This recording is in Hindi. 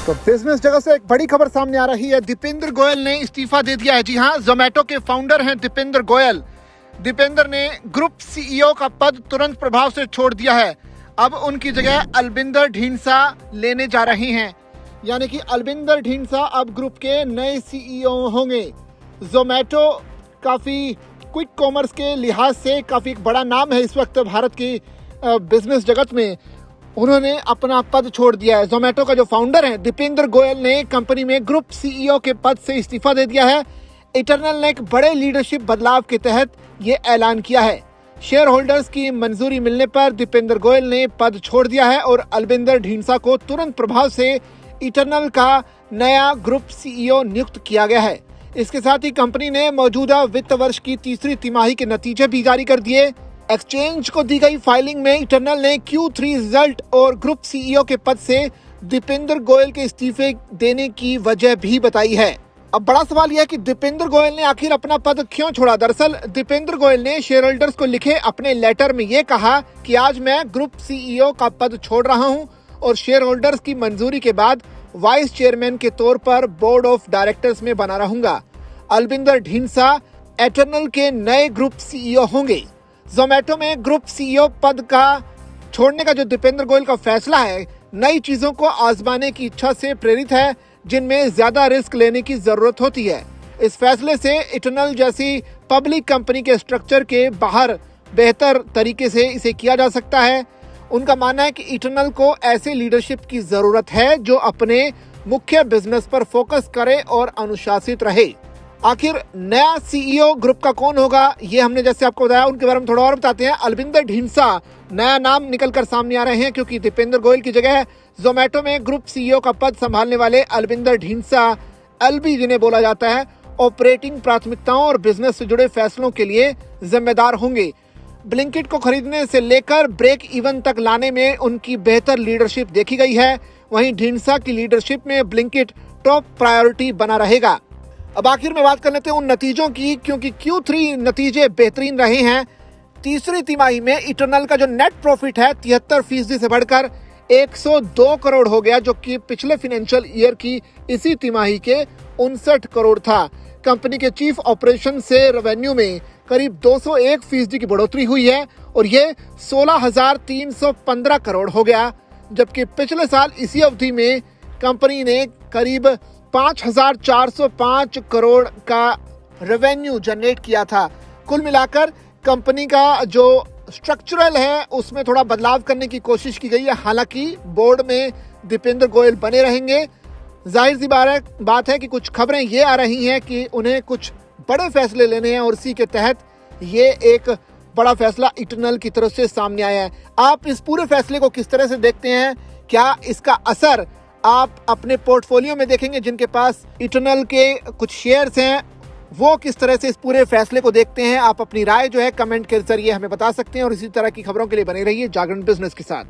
तो बिजनेस जगह से एक बड़ी खबर सामने आ रही है। दीपेंद्र गोयल ने इस्तीफा दे दिया है। जी हां, जोमेटो के फाउंडर हैं दीपेंद्र गोयल। दीपेंद्र ने ग्रुप सीईओ का पद तुरंत प्रभाव से छोड़ दिया है। अब उनकी जगह अलबिंदर ढींडसा लेने जा रही हैं, यानी कि अलबिंदर ढींडसा अब ग्रुप के नए सीईओ होंगे। जोमेटो काफ़ी क्विक कॉमर्स के लिहाज से काफ़ी बड़ा नाम है इस वक्त भारत की बिजनेस जगत में। उन्होंने अपना पद छोड़ दिया है। जोमेटो का जो फाउंडर है दीपेंद्र गोयल ने कंपनी में ग्रुप सीईओ के पद से इस्तीफा दे दिया है। इटरनल ने एक बड़े लीडरशिप बदलाव के तहत ये ऐलान किया है। शेयर होल्डर्स की मंजूरी मिलने पर दीपेंद्र गोयल ने पद छोड़ दिया है और अलबिंदर ढींडसा को तुरंत प्रभाव से इटरनल का नया ग्रुप सीईओ नियुक्त किया गया है। इसके साथ ही कंपनी ने मौजूदा वित्त वर्ष की तीसरी तिमाही के नतीजे भी जारी कर दिए। एक्सचेंज को दी गई फाइलिंग में इटरनल ने Q3 रिजल्ट और ग्रुप सीईओ के पद से दीपेंद्र गोयल के इस्तीफे देने की वजह भी बताई है। अब बड़ा सवाल यह है कि दीपेंद्र गोयल ने आखिर अपना पद क्यों छोड़ा। दरअसल दीपेंद्र गोयल ने शेयर होल्डर्स को लिखे अपने लेटर में ये कहा कि आज मैं ग्रुप सीईओ का पद छोड़ रहा हूं और शेयर होल्डर्स की मंजूरी के बाद वाइस चेयरमैन के तौर पर बोर्ड ऑफ डायरेक्टर्स में बना रहूंगा। अलबिंदर ढींडसा इटरनल के नए ग्रुप सीईओ होंगे। जोमेटो में ग्रुप सीईओ पद का छोड़ने का जो दीपेंद्र गोयल का फैसला है, नई चीजों को आजमाने की इच्छा से प्रेरित है, जिनमें ज्यादा रिस्क लेने की जरूरत होती है। इस फैसले से इटरनल जैसी पब्लिक कंपनी के स्ट्रक्चर के बाहर बेहतर तरीके से इसे किया जा सकता है। उनका मानना है कि इटरनल को ऐसे लीडरशिप की जरूरत है जो अपने मुख्य बिजनेस पर फोकस करे और अनुशासित रहे। आखिर नया सीईओ ग्रुप का कौन होगा, ये हमने जैसे आपको बताया, उनके बारे में थोड़ा और बताते हैं। अलबिंदर ढींडसा नया नाम निकलकर सामने आ रहे हैं, क्योंकि दीपेंद्र गोयल की जगह जोमेटो में ग्रुप सीईओ का पद संभालने वाले अलबिंदर ढींडसा, एलबी जिन्हें बोला जाता है, ऑपरेटिंग प्राथमिकताओं और बिजनेस से जुड़े फैसलों के लिए जिम्मेदार होंगे। ब्लिंकिट को खरीदने से लेकर ब्रेक इवन तक लाने में उनकी बेहतर लीडरशिप देखी गई है। वहीं ढींडसा की लीडरशिप में ब्लिंकिट टॉप प्रायोरिटी बना रहेगा। अब आखिर में बात कर लेते हैं उन नतीजों की, क्योंकि Q3 नतीजे बेहतरीन रहे हैं। तीसरी तिमाही में इटरनल का जो नेट प्रॉफिट है 73% से बढ़कर 102 करोड़ हो गया, जो कि पिछले फाइनेंशियल ईयर की इसी तिमाही के 59 करोड़ था। कंपनी के चीफ ऑपरेशन से रेवेन्यू में करीब 201% की बढ़ोतरी हुई है और ये 16,315 करोड़ हो गया, जबकि पिछले साल इसी अवधि में कंपनी ने करीब 5,405 करोड़ का रेवेन्यू जनरेट किया था। कुल मिलाकर कंपनी का जो स्ट्रक्चरल है उसमें थोड़ा बदलाव करने की कोशिश की गई है। हालांकि बोर्ड में दीपेंद्र गोयल बने रहेंगे। जाहिर सी बात है कि कुछ खबरें ये आ रही हैं कि उन्हें कुछ बड़े फैसले लेने हैं और इसी के तहत ये एक बड़ा फैसला इटरनल की तरफ से सामने आया है। आप इस पूरे फैसले को किस तरह से देखते हैं? क्या इसका असर आप अपने पोर्टफोलियो में देखेंगे? जिनके पास इटरनल के कुछ शेयर्स हैं, वो किस तरह से इस पूरे फैसले को देखते हैं? आप अपनी राय जो है कमेंट के जरिए हमें बता सकते हैं और इसी तरह की खबरों के लिए बने रहिए जागरण बिजनेस के साथ।